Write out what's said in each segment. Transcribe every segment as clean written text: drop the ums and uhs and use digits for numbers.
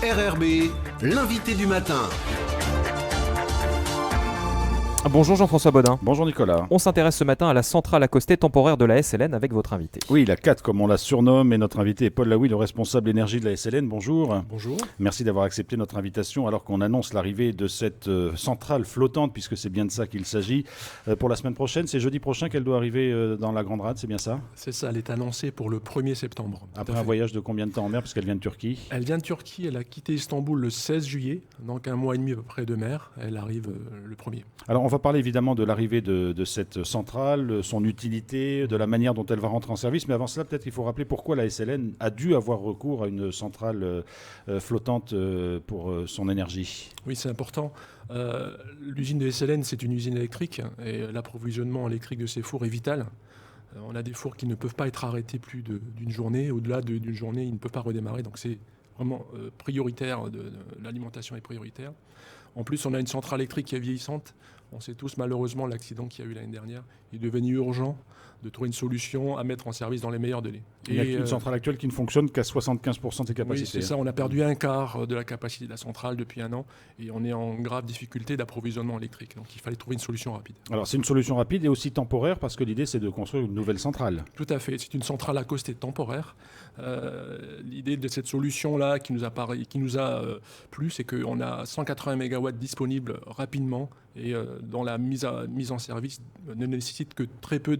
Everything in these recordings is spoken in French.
RRB, l'invité du matin. Bonjour Jean-François Bodin. Bonjour Nicolas. On s'intéresse ce matin à la centrale accostée temporaire de la SLN avec votre invité. Oui, la 4 comme on la surnomme, et notre invité est Paul Laoui, le responsable énergie de la SLN. Bonjour. Bonjour. Merci d'avoir accepté notre invitation alors qu'on annonce l'arrivée de cette centrale flottante, puisque c'est bien de ça qu'il s'agit, pour la semaine prochaine. C'est jeudi prochain qu'elle doit arriver dans la Grande Rade, c'est bien ça? C'est ça, elle est annoncée pour le 1er septembre. Après un voyage de combien de temps en mer, puisqu'elle vient de Turquie? Elle vient de Turquie, elle a quitté Istanbul le 16 juillet, donc un mois et demi à peu près de mer. Elle arrive le 1er. Alors on va parler évidemment de l'arrivée de cette centrale, son utilité, de la manière dont elle va rentrer en service. Mais avant cela, peut-être qu'il faut rappeler pourquoi la SLN a dû avoir recours à une centrale flottante pour son énergie. Oui, c'est important. L'usine de SLN, c'est une usine électrique et l'approvisionnement électrique de ces fours est vital. On a des fours qui ne peuvent pas être arrêtés plus d'une journée. Au-delà d'une journée, ils ne peuvent pas redémarrer. Donc c'est vraiment prioritaire, l'alimentation est prioritaire. En plus, on a une centrale électrique qui est vieillissante. On sait tous malheureusement l'accident qu'il y a eu l'année dernière. Il est devenu urgent de trouver une solution à mettre en service dans les meilleurs délais. Il y a une centrale actuelle qui ne fonctionne qu'à 75% de ses capacités. Oui, c'est ça. On a perdu un quart de la capacité de la centrale depuis un an et on est en grave difficulté d'approvisionnement électrique. Donc il fallait trouver une solution rapide. Alors c'est une solution rapide et aussi temporaire parce que l'idée c'est de construire une nouvelle centrale. Tout à fait. C'est une centrale accostée temporaire. L'idée de cette solution-là qui nous a plu, c'est qu'on a 180 MW disponibles rapidement et dont la mise en service ne nécessite que très peu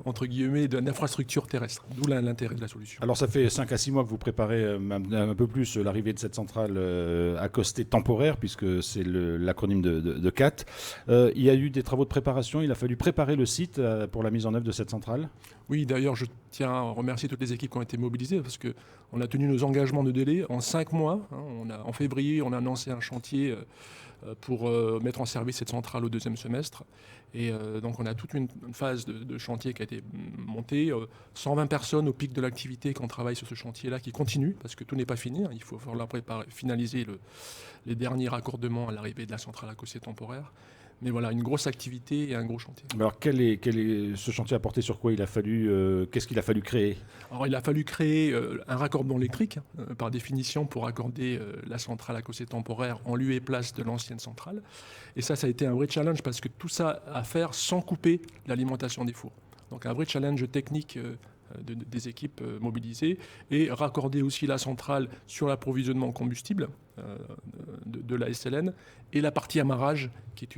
entre guillemets, d'infrastructures terrestres. D'où l'intérêt de la solution. Alors ça fait 5 à 6 mois que vous préparez un peu plus l'arrivée de cette centrale accostée temporaire, puisque c'est l'acronyme de CAT. Il y a eu des travaux de préparation, il a fallu préparer le site pour la mise en œuvre de cette centrale. Oui, d'ailleurs, je tiens à remercier toutes les équipes qui ont été mobilisées, parce qu'on a tenu nos engagements de délai en 5 mois. En février, on a annoncé un chantier pour mettre en service cette centrale au 2e semestre. Et donc on a toute une phase de chantier qui a été montée. 120 personnes au pic de l'activité qui ont travaillé sur ce chantier-là, qui continue, parce que tout n'est pas fini. Il faut la préparer, finaliser les derniers raccordements à l'arrivée de la centrale accostée temporaire. Mais voilà, une grosse activité et un gros chantier. Alors quel est ce chantier a porté sur quoi? Qu'est-ce qu'il a fallu créer? Alors il a fallu créer un raccordement électrique, par définition, pour raccorder la centrale accostée temporaire en lieu et place de l'ancienne centrale. Et ça a été un vrai challenge parce que tout ça à faire sans couper l'alimentation des fours. Donc un vrai challenge technique des équipes mobilisées, et raccorder aussi la centrale sur l'approvisionnement en combustible de la SLN, et la partie amarrage qui est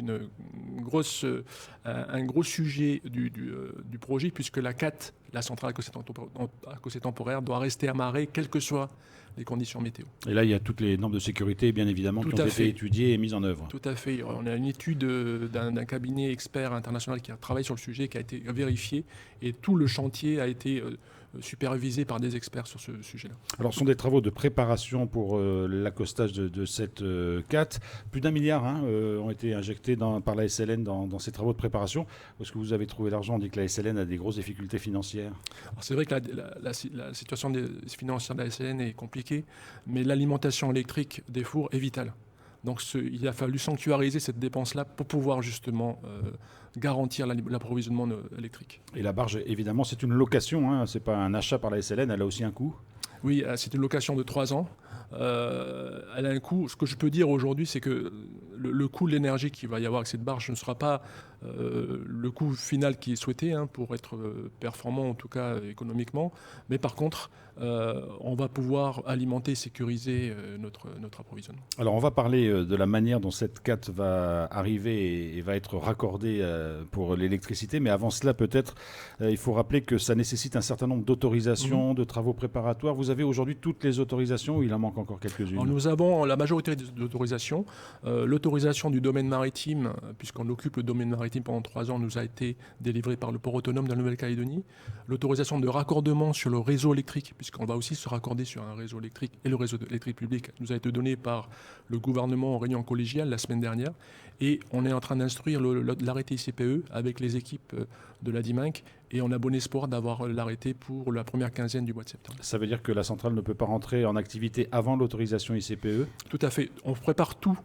un gros sujet du projet, puisque la CAT, la centrale accostée temporaire, doit rester amarrée quelles que soient les conditions météo. Et là, il y a toutes les normes de sécurité, bien évidemment, qui ont été étudiées et mises en œuvre. Tout à fait. On a une étude d'un cabinet expert international qui a travaillé sur le sujet, qui a été vérifié, et tout le chantier a été supervisé par des experts sur ce sujet-là. Alors, ce sont des travaux de préparation pour l'accostage de cette CAT. Plus d'1 milliard ont été injectés par la SLN dans ces travaux de préparation. Où est-ce que vous avez trouvé l'argent? On dit que la SLN a des grosses difficultés financières. Alors, c'est vrai que la situation financière de la SLN est compliquée, mais l'alimentation électrique des fours est vitale. Donc il a fallu sanctuariser cette dépense-là pour pouvoir justement garantir l'approvisionnement électrique. Et la barge, évidemment, c'est une location, ce n'est pas un achat par la SLN, elle a aussi un coût. Oui, c'est une location de 3 ans. Elle a un coût. Ce que je peux dire aujourd'hui, c'est que le coût de l'énergie qu'il va y avoir avec cette barge ne sera pas le coût final qui est souhaité pour être performant, en tout cas économiquement. Mais par contre, on va pouvoir alimenter et sécuriser notre approvisionnement. Alors on va parler de la manière dont cette CAT va arriver et va être raccordée pour l'électricité. Mais avant cela, peut-être, il faut rappeler que ça nécessite un certain nombre d'autorisations, de travaux préparatoires. Vous avez aujourd'hui toutes les autorisations ou il en manque encore quelques-unes? Alors, nous avons la majorité des autorisations. L'autorisation du domaine maritime, puisqu'on occupe le domaine maritime pendant 3 ans, nous a été délivrée par le port autonome de la Nouvelle-Calédonie. L'autorisation de raccordement sur le réseau électrique, puisqu'on va aussi se raccorder sur un réseau électrique, et le réseau électrique public nous a été donnée par le gouvernement en réunion collégiale la semaine dernière. Et on est en train d'instruire l'arrêté ICPE avec les équipes de la DIMINC Et on a bon espoir d'avoir l'arrêté pour la première quinzaine du mois de septembre. Ça veut dire que la centrale ne peut pas rentrer en activité avant l'autorisation ICPE? Tout à fait. On prépare tout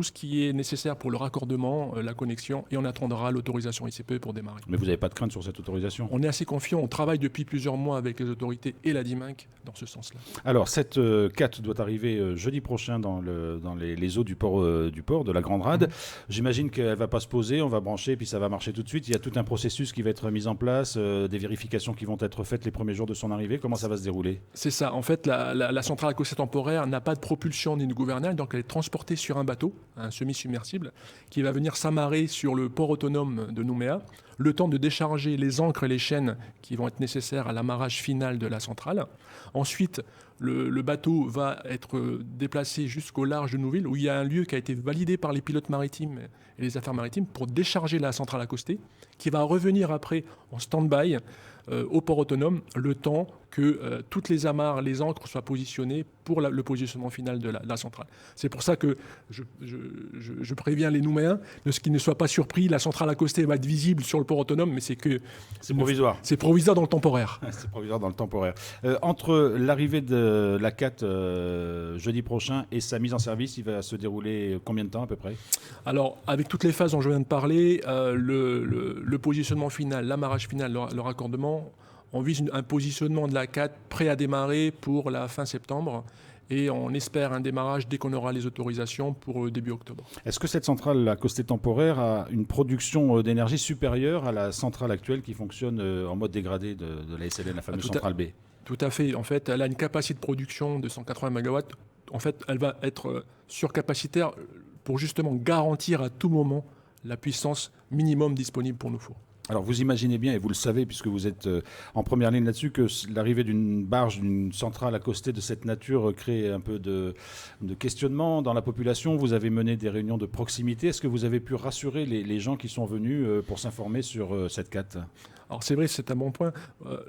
ce qui est nécessaire pour le raccordement, la connexion, et on attendra l'autorisation ICPE pour démarrer. Mais vous n'avez pas de crainte sur cette autorisation? On est assez confiant. On travaille depuis plusieurs mois avec les autorités et la DIMINC dans ce sens-là. Alors, cette CAT doit arriver jeudi prochain dans les eaux du port de la Grande Rade. J'imagine qu'elle ne va pas se poser, on va brancher, puis ça va marcher tout de suite. Il y a tout un processus qui va être mis en place, des vérifications qui vont être faites les premiers jours de son arrivée. Comment ça va se dérouler? C'est ça. En fait, la centrale à costet temporaire n'a pas de propulsion ni de gouvernail, donc elle est transportée sur un bateau, un semi-submersible, qui va venir s'amarrer sur le port autonome de Nouméa, le temps de décharger les ancres et les chaînes qui vont être nécessaires à l'amarrage final de la centrale. Ensuite, le bateau va être déplacé jusqu'au large de Nouville, où il y a un lieu qui a été validé par les pilotes maritimes et les affaires maritimes pour décharger la centrale accostée, qui va revenir après en stand-by au port autonome, le temps que toutes les amarres, les ancres soient positionnées pour le positionnement final de la centrale. C'est pour ça que je préviens les Nouméens de ce qu'ils ne soient pas surpris. La centrale accostée va être visible sur le port autonome, mais c'est provisoire. C'est provisoire dans le temporaire. C'est provisoire dans le temporaire. Entre l'arrivée de la CAT jeudi prochain et sa mise en service, il va se dérouler combien de temps à peu près? Alors, avec toutes les phases dont je viens de parler, le positionnement final, l'amarrage final, le raccordement, on vise un positionnement de la CAT prêt à démarrer pour la fin septembre et on espère un démarrage dès qu'on aura les autorisations pour début octobre. Est-ce que cette centrale accostée temporaire a une production d'énergie supérieure à la centrale actuelle qui fonctionne en mode dégradé de la SLN, la fameuse centrale B? Tout à fait. En fait, elle a une capacité de production de 180 MW. En fait, elle va être surcapacitaire pour justement garantir à tout moment la puissance minimum disponible pour nos fours. Alors vous imaginez bien, et vous le savez puisque vous êtes en première ligne là-dessus, que l'arrivée d'une barge, d'une centrale accostée de cette nature crée un peu de questionnement dans la population. Vous avez mené des réunions de proximité. Est-ce que vous avez pu rassurer les gens qui sont venus pour s'informer sur cette CAT ? Alors c'est vrai, c'est un bon point.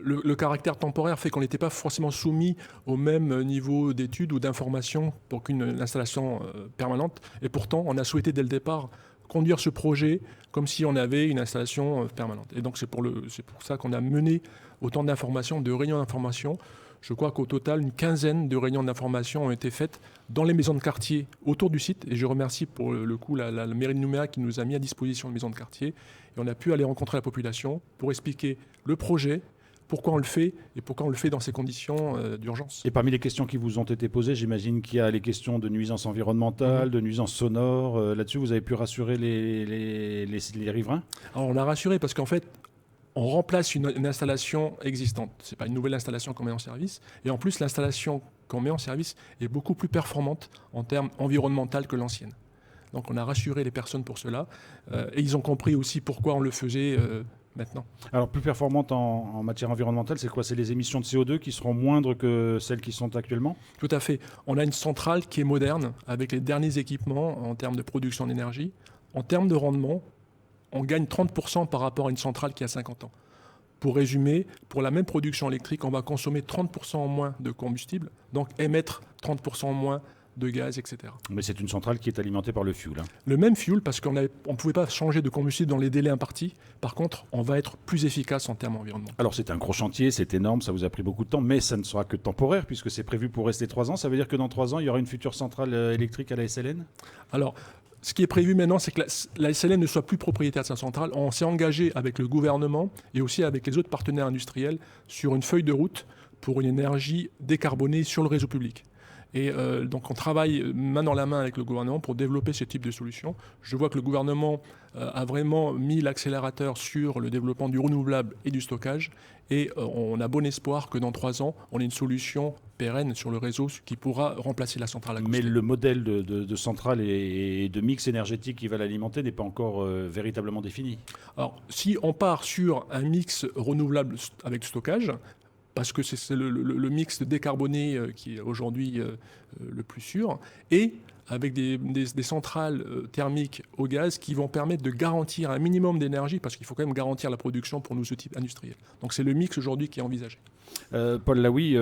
Le caractère temporaire fait qu'on n'était pas forcément soumis au même niveau d'études ou d'information pour qu'une installation permanente. Et pourtant, on a souhaité dès le départ conduire ce projet comme si on avait une installation permanente. Et donc c'est pour ça qu'on a mené autant d'informations, de réunions d'information. Je crois qu'au total, une quinzaine de réunions d'information ont été faites dans les maisons de quartier autour du site. Et je remercie pour le coup la mairie de Nouméa qui nous a mis à disposition de maisons de quartier. Et on a pu aller rencontrer la population pour expliquer le projet, pourquoi on le fait et pourquoi on le fait dans ces conditions d'urgence. Et parmi les questions qui vous ont été posées, j'imagine qu'il y a les questions de nuisance environnementale, de nuisance sonore. Là-dessus, vous avez pu rassurer les riverains ? Alors on a rassuré parce qu'en fait, on remplace une installation existante. Ce n'est pas une nouvelle installation qu'on met en service. Et en plus, l'installation qu'on met en service est beaucoup plus performante en termes environnementaux que l'ancienne. Donc on a rassuré les personnes pour cela. Et ils ont compris aussi pourquoi on le faisait maintenant. Alors plus performante en matière environnementale, c'est quoi? C'est les émissions de CO2 qui seront moindres que celles qui sont actuellement? Tout à fait. On a une centrale qui est moderne, avec les derniers équipements en termes de production d'énergie. En termes de rendement, on gagne 30% par rapport à une centrale qui a 50 ans. Pour résumer, pour la même production électrique, on va consommer 30% en moins de combustible, donc émettre 30% en moins de gaz, etc. Mais c'est une centrale qui est alimentée par le fioul. Hein. Le même fioul, parce qu'on ne pouvait pas changer de combustible dans les délais impartis. Par contre, on va être plus efficace en termes environnementaux. Alors c'est un gros chantier, c'est énorme, ça vous a pris beaucoup de temps, mais ça ne sera que temporaire puisque c'est prévu pour rester 3 ans. Ça veut dire que dans 3 ans, il y aura une future centrale électrique à la SLN? Alors, ce qui est prévu maintenant, c'est que la SLN ne soit plus propriétaire de sa centrale. On s'est engagé avec le gouvernement et aussi avec les autres partenaires industriels sur une feuille de route pour une énergie décarbonée sur le réseau public. Et donc on travaille main dans la main avec le gouvernement pour développer ce type de solution. Je vois que le gouvernement a vraiment mis l'accélérateur sur le développement du renouvelable et du stockage. Et on a bon espoir que dans 3 ans, on ait une solution pérenne sur le réseau qui pourra remplacer la centrale accostée. Mais le modèle de centrale et de mix énergétique qui va l'alimenter n'est pas encore véritablement défini. Alors si on part sur un mix renouvelable avec stockage, parce que c'est le mix décarboné qui est aujourd'hui le plus sûr, et avec des centrales thermiques au gaz qui vont permettre de garantir un minimum d'énergie, parce qu'il faut quand même garantir la production pour nos outils industriels. Donc c'est le mix aujourd'hui qui est envisagé. Paul Laoui,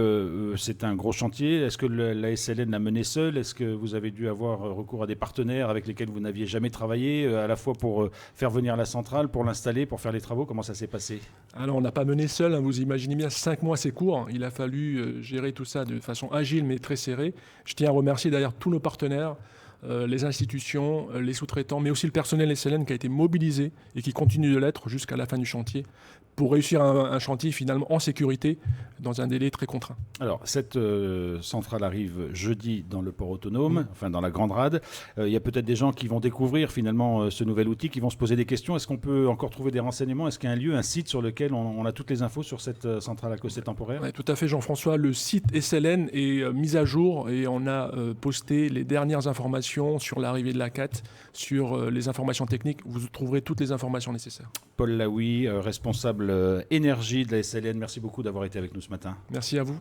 c'est un gros chantier. Est-ce que la SLN l'a mené seule? Est-ce que vous avez dû avoir recours à des partenaires avec lesquels vous n'aviez jamais travaillé, à la fois pour faire venir la centrale, pour l'installer, pour faire les travaux? Comment ça s'est passé? Alors, on n'a pas mené seul, hein, vous imaginez bien, 5 mois c'est court. Il a fallu gérer tout ça de façon agile mais très serrée. Je tiens à remercier d'ailleurs tous nos partenaires, les institutions, les sous-traitants, mais aussi le personnel SLN qui a été mobilisé et qui continue de l'être jusqu'à la fin du chantier pour réussir un chantier finalement en sécurité dans un délai très contraint. Alors, cette centrale arrive jeudi dans le port autonome, enfin dans la Grande Rade. Il y a peut-être des gens qui vont découvrir finalement ce nouvel outil, qui vont se poser des questions. Est-ce qu'on peut encore trouver des renseignements? Est-ce qu'il y a un lieu, un site sur lequel on a toutes les infos sur cette centrale à cossé temporaire? Oui, tout à fait, Jean-François. Le site SLN est mis à jour et on a posté les dernières informations sur l'arrivée de la CAT, sur les informations techniques. Vous trouverez toutes les informations nécessaires. Paul Laoui, responsable énergie de la SLN, merci beaucoup d'avoir été avec nous ce matin. Merci à vous.